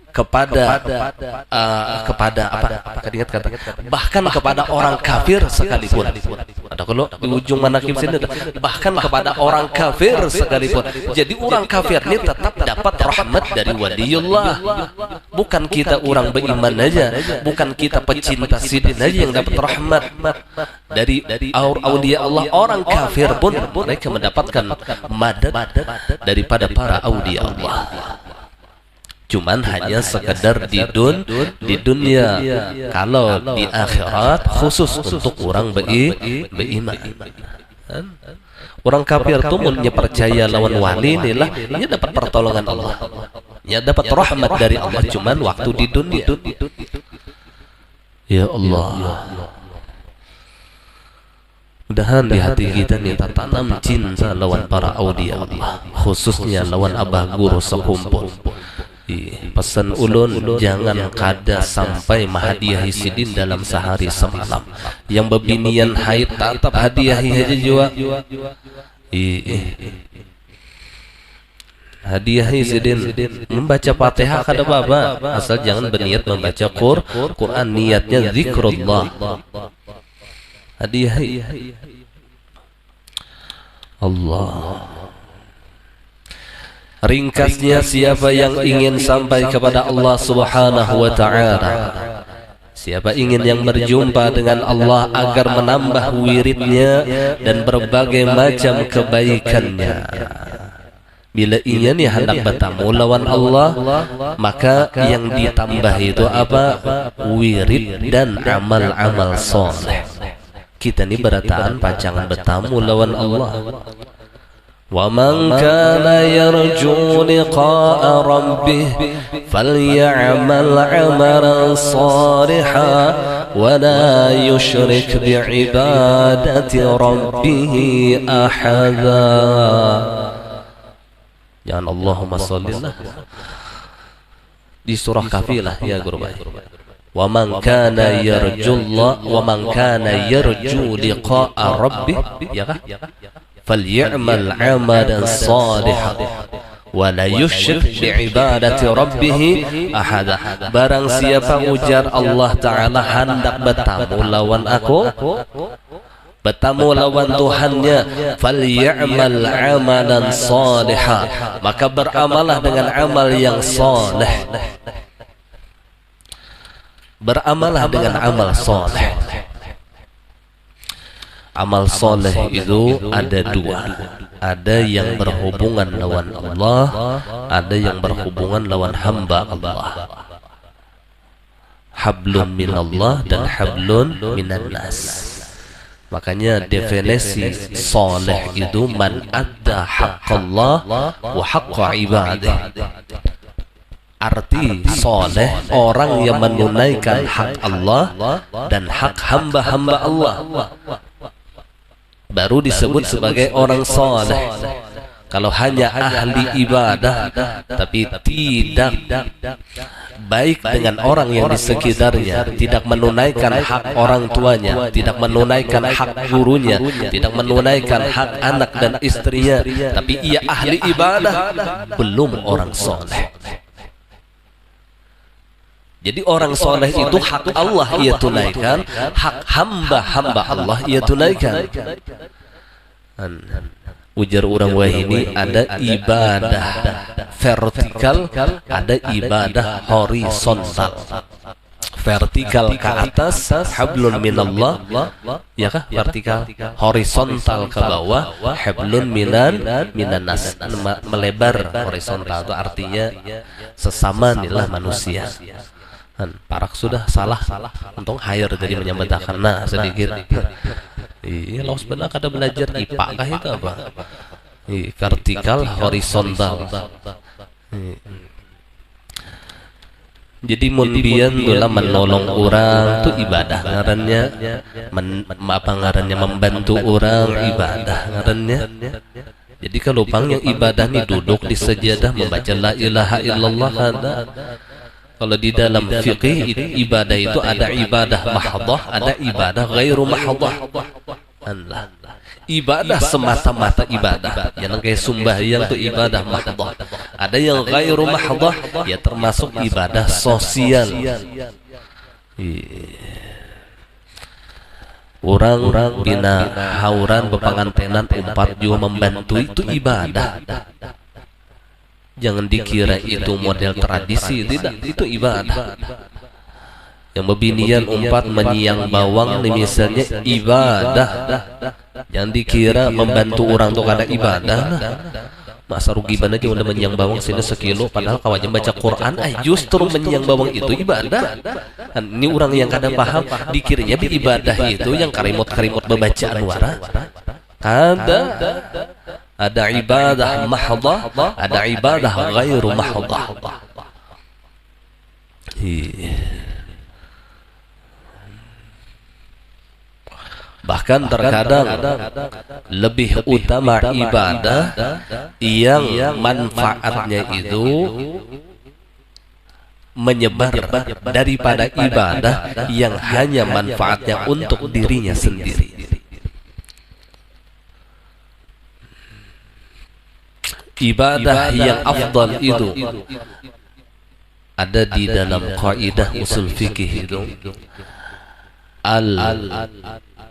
kepada bahkan kepada orang kafir sekalipun. Ada kalau di ujung manakib sini bahkan kepada orang kafir sekalipun. Jadi orang kafir ini tetap dapat rahmat dari waliullah. Bukan kita orang beriman aja, bukan kita pecinta sidin aja yang dapat rahmat dari aulia Allah. Orang kafir pun mereka mendapatkan madad daripada para aulia Allah. Cuman hanya sekedar di dunia. Kalau di akhirat khusus untuk orang beriman. Orang kafir itu punya percaya lawan wali inilah, ini dapat pertolongan Allah. Ya dapat rahmat dari Allah cuman waktu di dunia. Ya Allah. Mudahan di hati kita nih tertanam cinta lawan para aulia Allah, khususnya lawan abah guru sekumpul. Pesan ulun jangan kada sampai menghadiahi sidin dalam sehari semalam. Yang bebinian haid tetap hadiahi aja juga. Hadiahi sidin membaca Fatihah kada apa-apa, asal jangan berniat membaca Quran, niatnya zikrullah. Hadiahi Allah. Ringkasnya, siapa yang ingin sampai kepada Allah Subhanahu wa ta'ala, siapa ingin yang berjumpa dengan Allah agar menambah wiridnya dan berbagai macam kebaikannya, bila ingin ya hendak bertemu lawan Allah, maka yang ditambah itu apa? Wirid dan amal-amal soleh. Kita ini berataan pacangan bertemu lawan Allah. وَمَنْ كَانَ يَرْجُو لِقَاءَ رَبِّهِ فَلْيَعْمَلْ عَمَلًا صَالِحًا وَلَا يُشْرِكْ بِعِبَادَةِ رَبِّهِ أَحَدًا. Jangan Allahumma shollilah di surah Kafilah ya guru baik. وَمَنْ كَانَ يَرْجُو اللَّهَ وَمَنْ كَانَ يَرْجُو لِقَاءَ رَبِّهِ ya kah? فَلْيَعْمَلْ عَمَلًا صَالِحًا وَلَا يُشْرِكْ بِعِبَادَةِ رَبِّهِ أَحَدًا. Barang siapa ujar Allah Ta'ala hendak bertamu lawan aku, bertamu lawan Tuhannya, فَلْيَعْمَلْ عَمَلًا صَالِحًا, maka beramalah dengan amal yang saleh. Beramalah dengan amal saleh. Amal soleh itu ada dua. Ada yang berhubungan lawan Allah, ada yang berhubungan lawan hamba Allah. Hablun minallah dan hablun minan nas. Makanya definisi soleh itu man adda haqqallah wa haqqa ibadah. Arti soleh orang yang menunaikan hak Allah dan hak hamba-hamba Allah, baru disebut sebagai orang soleh. Kalau hanya ahli ibadah tapi tidak baik dengan orang yang di sekitarnya, tidak menunaikan hak orang tuanya, tidak menunaikan hak gurunya, tidak menunaikan hak anak dan istrinya, tapi ia ahli ibadah, belum orang soleh. Jadi orang soleh itu hak Allah ia tunaikan, hak hamba-hamba Allah ia tunaikan. Ujar orang wahini ada ibadah vertikal, ada ibadah horizontal. Vertikal ke atas, hablun minallah, ya kah? Vertikal. Horizontal ke bawah, hablun minanas. Melebar horizontal itu artinya sesama inilah manusia. Parak sudah salah untung hire jadi menyambatakan nah sedikit. Iya lo sebenarnya kada belajar IPA kah itu apa? Vertikal horizontal. Jadi mun bian tulah menolong orang tu ibadah ngarannya, apa ngarannya, membantu orang ibadah ngarannya. Jadi kalau pang yang ibadah ni duduk di sajadah membaca la ilaha illallah ada. Kalau di dalam fikih ibadah itu ada ibadah mahdhah, ada ibadah ghairu mahdhah. Allah. Ibadah semata-mata ibadah, yang kayak sembahyang itu ibadah mahdhah. Ada yang ghairu mahdhah, ya termasuk ibadah sosial. Orang bina hauran bepangantenan umpat juga membantu itu ibadah. Jangan dikira itu model tradisi, tidak, itu ibadah. Yang bebinian umpat menyiang bawang nih misalnya ibadah. Jangan dikira membantu orang tuh kada ibadah. Masa rugi banget aja udah menyiang bawang sini sekilo, padahal kawannya baca Quran, justru menyiang bawang itu ibadah. Ini orang yang kada paham, dikiranya ibadah itu yang karimot-karimot bebacaan wara. Ada ibadah mahdhah, ada ibadah ghairu mahdhah. Bahkan terkadang lebih utama ibadah yang manfaatnya itu menyebar daripada ibadah yang hanya manfaatnya untuk dirinya sendiri. Ibadah yang afdal itu ada di dalam kaidah usul fikih itu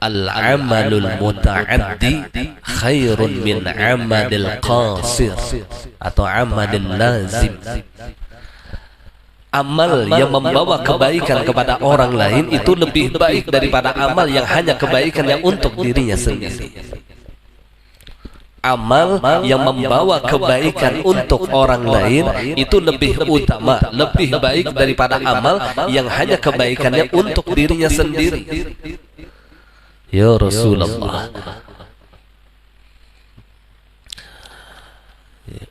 al-amalul muta'addi khairun min amalil qasir atau amalil lazim. Amal yang membawa kebaikan kepada orang lain itu lebih baik daripada amal yang hanya kebaikan yang untuk dirinya sendiri. Amal yang membawa kebaikan untuk orang lain itu lebih utama, lebih baik daripada amal yang hanya kebaikannya untuk dirinya sendiri. Ya Rasulullah,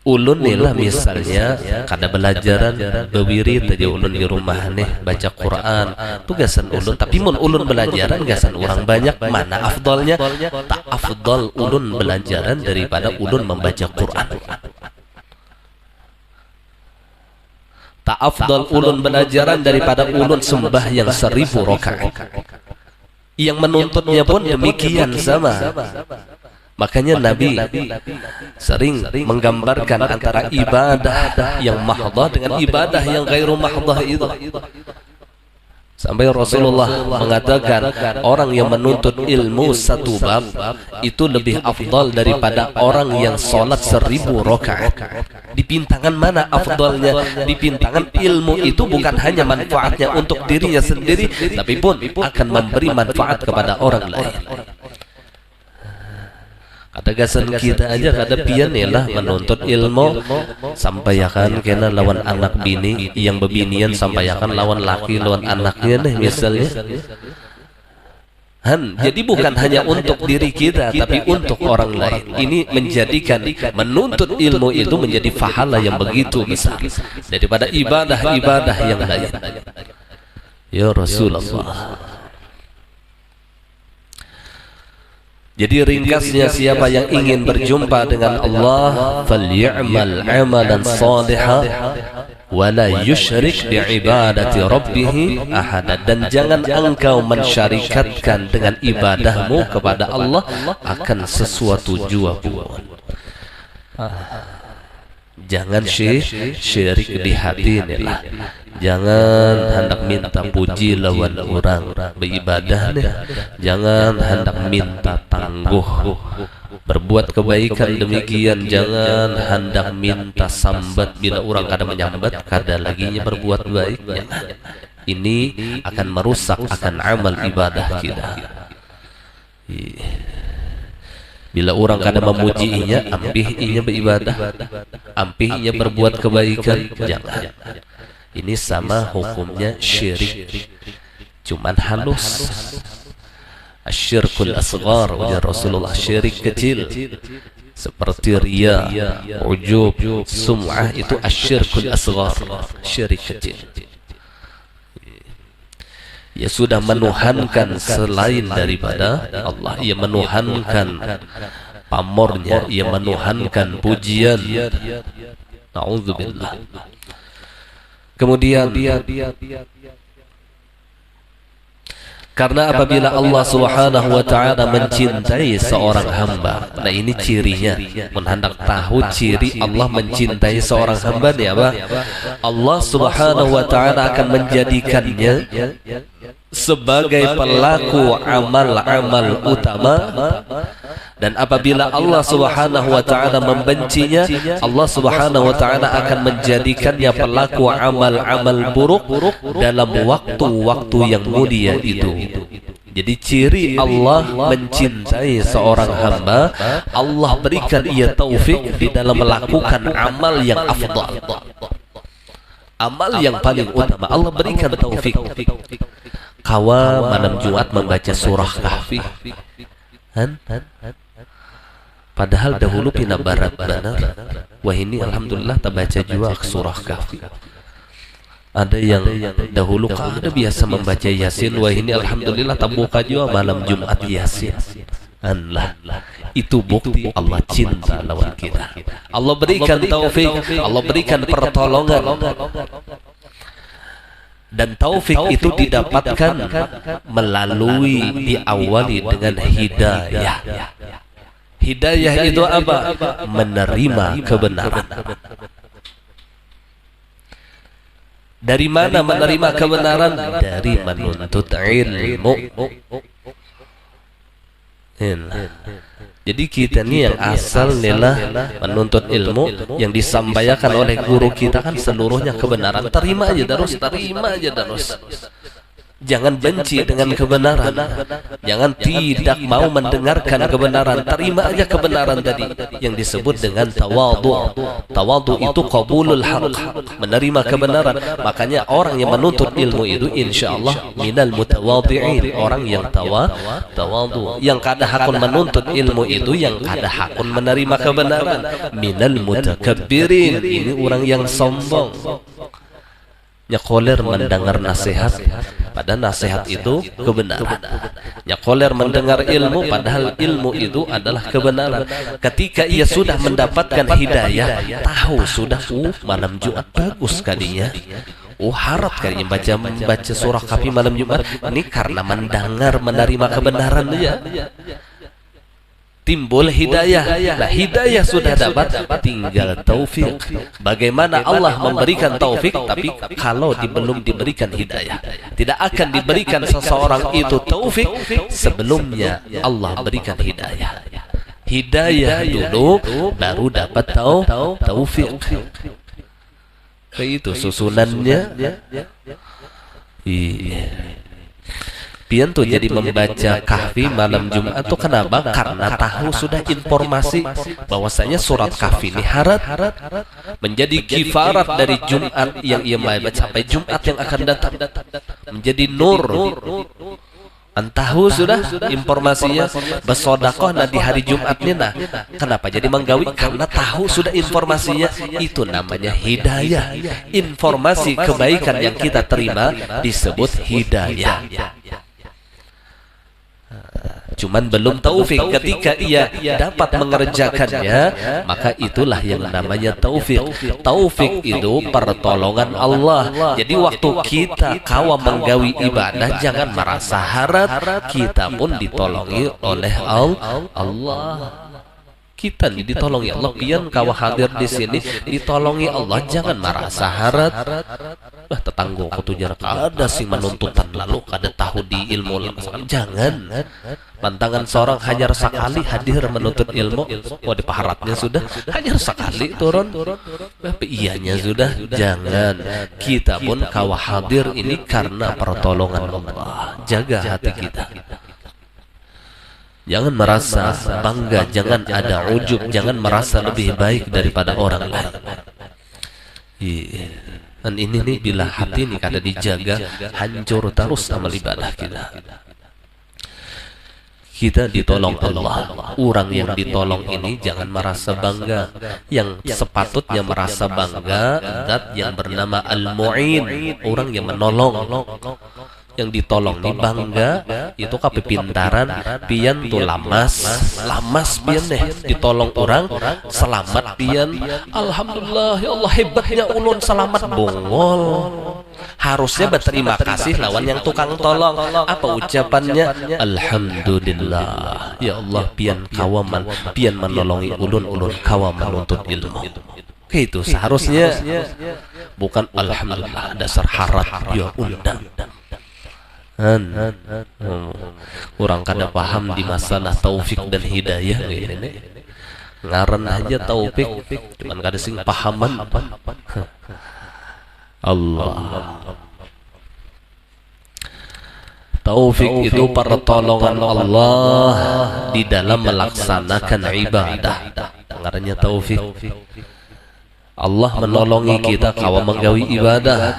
ulun inilah misalnya kada belajaran bewirid aja ulun di rumah nih baca Quran tugasan ulun, tapi mun ulun belajaran gasan orang banyak, mana afdalnya? Tak afdal ulun belajaran daripada ulun membaca Quran. Tak afdal ulun belajaran daripada ulun sembahyang 1000 rakaat. Yang menuntutnya pun demikian sama. Makanya Nabi sering menggambarkan antara ibadah yang mahdhah dengan ibadah yang ghairu mahdhah itu. Sampai Rasulullah mengatakan orang yang menuntut ilmu satu bab itu lebih afdal daripada orang yang sholat 1000 rakaat. Dipintangan mana afdalnya? Dipintangan ilmu itu bukan hanya manfaatnya untuk dirinya sendiri, tapi pun akan memberi manfaat kepada orang lain. Ada gasan kita aja kada pian lah menuntut ilmu sampaikan kena lawan anak bini yang bebinian sampaikan lawan laki lawan anaknya nih misalnya. Jadi bukan hanya untuk diri kita tapi untuk orang lain. Ini menjadikan menuntut ilmu itu menjadi pahala yang begitu besar daripada ibadah-ibadah yang lain. Ya Rasulullah. Jadi ringkasnya, siapa yang ingin berjumpa dengan Allah, falyamal amalan salihan wa la yusyrik bi'ibadati rabbih ahada. Dan jangan engkau mensyarikatkan dengan ibadahmu kepada Allah akan sesuatu jua pun. Jangan syirik di hati inilah. Jangan hendak minta puji lawan orang beribadah nih. Jangan hendak minta tangguh berbuat kebaikan demikian. Jangan hendak minta sambat bila orang kada menyambat, kada laginya berbuat baik. Ini akan merusak akan amal ibadah kita. Bila orang kada memujinya, ampih inya beribadah, ampih inya berbuat kebaikan, jangan. Ini sama hukumnya syirik, cuman halus. Asyirkul asghar, ujar Rasulullah, syirik kecil seperti riya, ujub, sum'ah, itu asyirkul asghar, syirik kecil. ia sudah menuhankan selain daripada Allah, ia menuhankan pamornya, ia menuhankan pujian. Na'udzubillah. Kemudian karena apabila Allah Subhanahu wa ta'ala mencintai seorang hamba, nah ini cirinya, hendak tahu ciri Allah mencintai seorang hamba nih apa? Allah Subhanahu wa ta'ala akan menjadikannya sebagai pelaku amal-amal utama, dan apabila Allah Subhanahu wa ta'ala membencinya, Allah Subhanahu wa ta'ala akan menjadikannya pelaku amal-amal buruk dalam waktu-waktu yang mulia itu. Jadi ciri Allah mencintai seorang hamba, Allah berikan ia taufik di dalam melakukan amal yang afdal, amal yang paling utama. Allah berikan taufik. Kawa malam Jumat membaca surah Kahfi, padahal dahulu pina barat benar. Wah ini alhamdulillah terbaca juga surah Kahfi. Ada yang dahulu kada biasa membaca Yasin, wah ini alhamdulillah terbuka juga malam Jumat Yasin. Allah, itu bukti Allah cinta lawan kita. Allah berikan taufik, Allah berikan pertolongan. Dan taufik itu didapatkan melalui diawali dengan hidayah. Hidayah itu apa? Menerima kebenaran. Dari mana menerima kebenaran? Dari menuntut ilmu. Jadi kita ini yang asal inilah menuntut ilmu, yang disampaikan oleh guru kita kan seluruhnya kebenaran. Terima aja terus, terima aja terus. Jangan benci dengan kebenaran, jangan tidak mau mendengarkan kebenaran. Terima aja kebenaran tadi yang disebut dengan tawadhu. Tawadhu itu qabulul haq, menerima kebenaran. Makanya orang yang menuntut ilmu itu insyaallah minal mutawadhi'in, orang yang tawadhu. Yang kada hakun menuntut ilmu itu yang kada hakun menerima kebenaran. Minal mutakabbirin, ini orang yang sombong. Nyakoler mendengar nasihat, padahal nasihat itu kebenaran. Nyakoler mendengar ilmu, padahal ilmu itu adalah kebenaran. Ketika ia sudah mendapatkan hidayah, tahu sudah malam Jumat bagus kalinya. Harap kalinya baca surah Kahfi malam Jumat. Ini karena mendengar, menerima kebenaran dia. Timbul hidayah. Nah, hidayah sudah dapat, tinggal taufik. Bagaimana Allah memberikan taufik, tapi kalau belum diberikan hidayah, tidak akan diberikan seseorang itu taufik sebelumnya Allah berikan hidayah. Hidayah dulu baru dapat taufik. Kayak itu susunannya. Iya. Pian tuh jadi membaca Kahfi malam Jumat tuh kenapa? Karena tahu sudah informasi bahwasanya surat Kahfi ini harat menjadi kifarat dari Jumat yang ia baca sampai Jumat yang akan datang, menjadi nur. Antahu sudah informasinya bersodakoh di hari Jumat ini. Nah, kenapa jadi menggawi? Karena tahu sudah informasinya. Itu namanya hidayah. Informasi kebaikan yang kita terima disebut hidayah. Cuman belum taufik. Ketika ia dapat mengerjakannya, maka itulah yang namanya taufik. Taufik itu pertolongan Allah. Jadi waktu kita kawa menggawi ibadah, jangan merasa harap. Kita pun ditolongi oleh Allah. Kita nih ditolongi Allah. Pian kawa hadir di sini ditolongi Allah, jangan merasa harap. Wah, tetangga tuh jarak ada sih menuntutan lalu kada tahu di ilmu. Jangan. Pantangan seorang hanya sekali hadir menuntut ilmu, di paharatnya sudah hanya sekali turun. Iyanya sudah. Jangan. Kita pun kawa hadir ini karena pertolongan Allah. Jaga hati kita. Jangan merasa bangga, jangan ada ujub, jangan merasa lebih baik daripada orang lain. Dan ini nih, bila hati ini kada dijaga, hancur terus amal ibadah kita. Kita ditolong Allah. Orang yang ditolong ini jangan merasa bangga. Yang sepatutnya merasa bangga zat yang bernama Al-Mu'in, orang yang menolong. yang ditolong nih bangga itu kapipintaran pian tuh lamas pian deh ditolong orang selamat pian alhamdulillah ya Allah hebatnya ulun selamat bongol. Harusnya berterima kasih lawan yang tukang tolong. Apa ucapannya? Alhamdulillah ya Allah pian kawaman pian menolongi ulun kawa menuntut ilmu. Itu seharusnya, bukan alhamdulillah dasar harat ya undang. Orang kada paham di masalah taufik dan hidayah ini. Ngaran aja taufik, cuman kada sing pahaman. Allah. Taufik itu pertolongan Allah di dalam melaksanakan ibadah. Ngarannya taufik. Allah menolongi kita kawa menggawi ibadah.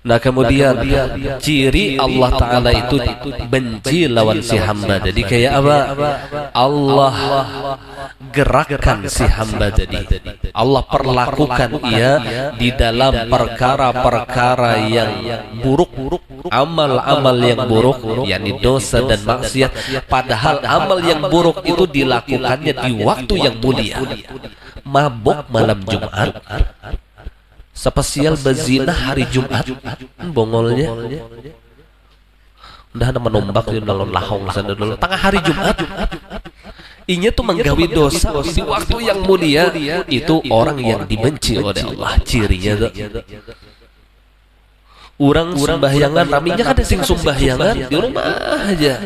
Nah kemudian ciri Allah Ta'ala itu benci lawan si hamba. Jadi kayak apa? Allah gerakan si hamba jadi. Allah perlakukan ia di dalam perkara-perkara yang buruk, amal-amal yang buruk, yakni dosa dan maksiat. Padahal amal yang buruk itu dilakukannya di waktu yang mulia. Mabuk malam Jumat, spesial berzina hari Jumat, bongolnya udah menombak di dalam lahong sana dulu tengah hari Jumat. Inya tuh menggawi dosa di waktu yang mulia. Itu orang yang dibenci oleh Allah. Cirinya tuh orang sembahyangan raminya kan ada sing sembahyangan di rumah aja.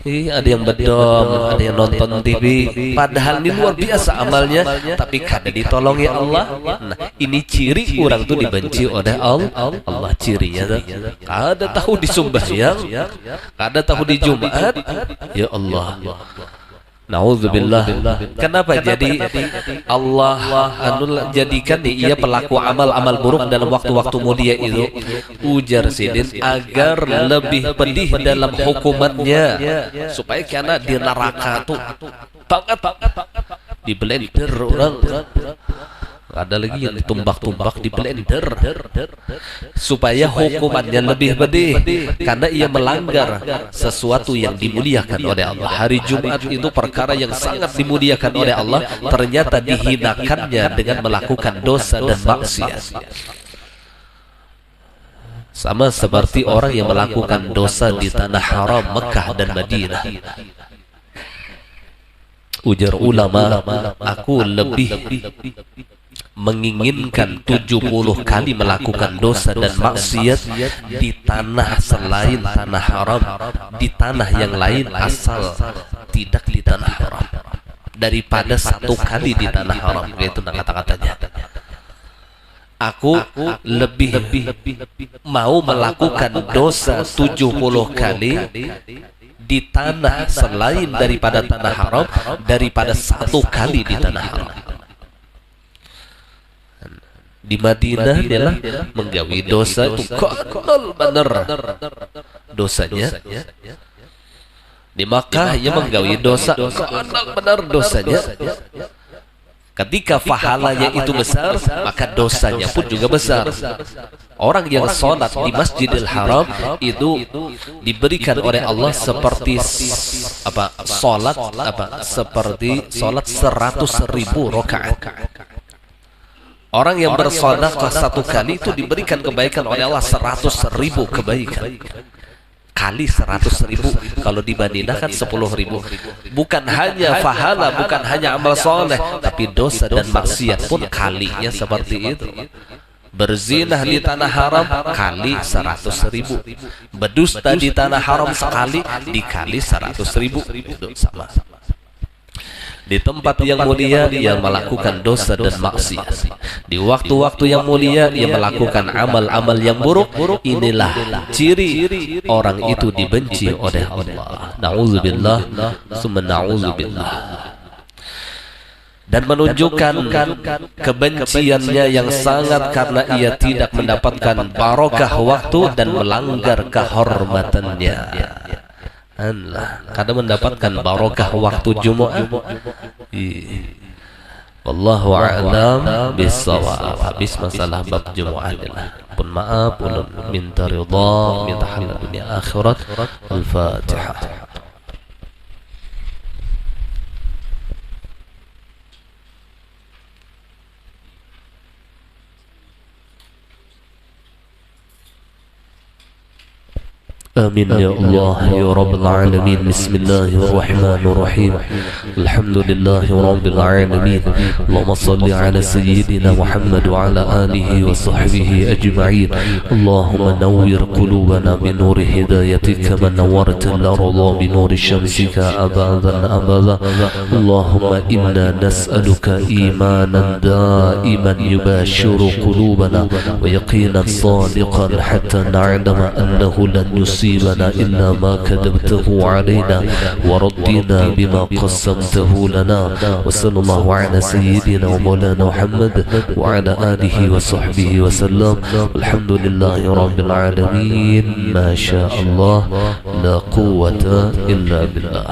Ada yang bedom, ada yang nonton TV, padahal ini luar biasa amalnya, tapi kada ditolongi Allah. Nah, ini ciri orang tuh dibenci oleh Allah. Allah cirinya tuh kada tahu di sembahyang, kada tahu di Jumat. Ya Allah. Nauzubillah. Kenapa jadi Allah jadikan ia pelaku amal-amal buruk dalam waktu-waktu mulia itu? Ujar sidin agar lebih pedih dalam hukumannya, supaya karena di neraka tuh banget di blender orang. Ada lagi yang ditumbak-tumbak di blender supaya hukumannya lebih pedih karena ia melanggar sesuatu yang dimuliakan oleh Allah. Hari Jumat itu perkara yang sangat dimuliakan oleh Allah, ternyata dihinakannya dengan melakukan dosa dan maksiat. Sama seperti orang yang melakukan dosa di tanah haram Mekah dan Madinah. Ujar ulama, aku lebih menginginkan 70 kali melakukan dosa dan maksiat di tanah selain tanah haram, di tanah yang lain asal tidak di tanah haram, daripada 1 kali di tanah haram. Itu kata-katanya. Aku lebih mau melakukan dosa 70 kali di tanah selain daripada tanah haram, daripada 1 kali di tanah haram. Di Madinah adalah menggawi dosa itu konol bener dosanya. Di Makkah ia menggawi dosa konol bener dosanya. Ketika pahalanya itu besar, maka dosanya pun juga besar. Orang yang sholat di Masjidil Haram itu diberikan oleh Allah seperti seperti sholat 100.000 rakaat. Orang yang bersedekah 1 kali itu diberikan kebaikan oleh Allah 100.000 kebaikan. Kali 100.000, kalau dibandingkan 10.000. Bukan hanya pahala, bukan hanya amal soleh, tapi dosa dan maksiat pun kalinya seperti itu. Berzina di tanah haram kali 100.000. Berdusta di tanah haram sekali dikali 100.000. Itu sama. Di tempat yang mulia ia melakukan dosa dan maksiat. Di waktu-waktu yang mulia ia melakukan amal-amal yang buruk. Inilah ciri orang itu dibenci oleh Allah. Na'udzubillah summa na'udzubillah. Dan menunjukkan kebenciannya yang sangat karena ia tidak mendapatkan barokah waktu dan melanggar kehormatannya. Kadang mendapatkan barokah waktu Jumat. Wallahu a'lam bissawab. Habis masalah bab Jumat. mohon maaf, ulun minta ridha, minta halal dunia akhirat. Al-Fatihah. آمين يا الله يا رب العالمين. بسم الله الرحمن الرحيم. الحمد لله رب العالمين. اللهم صل على سيدنا محمد وعلى آله وصحبه أجمعين. اللهم نور قلوبنا بنور هدايتك كما نورت الأرض بنور شمسك أبدا أبدا. اللهم إنا نسألك إيمانا دائما يباشر قلوبنا ويقينا صادقا حتى نعلم أنه لن يصيبنا إلا ما كتبته علينا ورضينا بما قسمته لنا. وصلى الله على سيدنا ومولانا محمد وعلى آله وصحبه وسلم. الحمد لله رب العالمين. ما شاء الله لا قوة إلا بالله.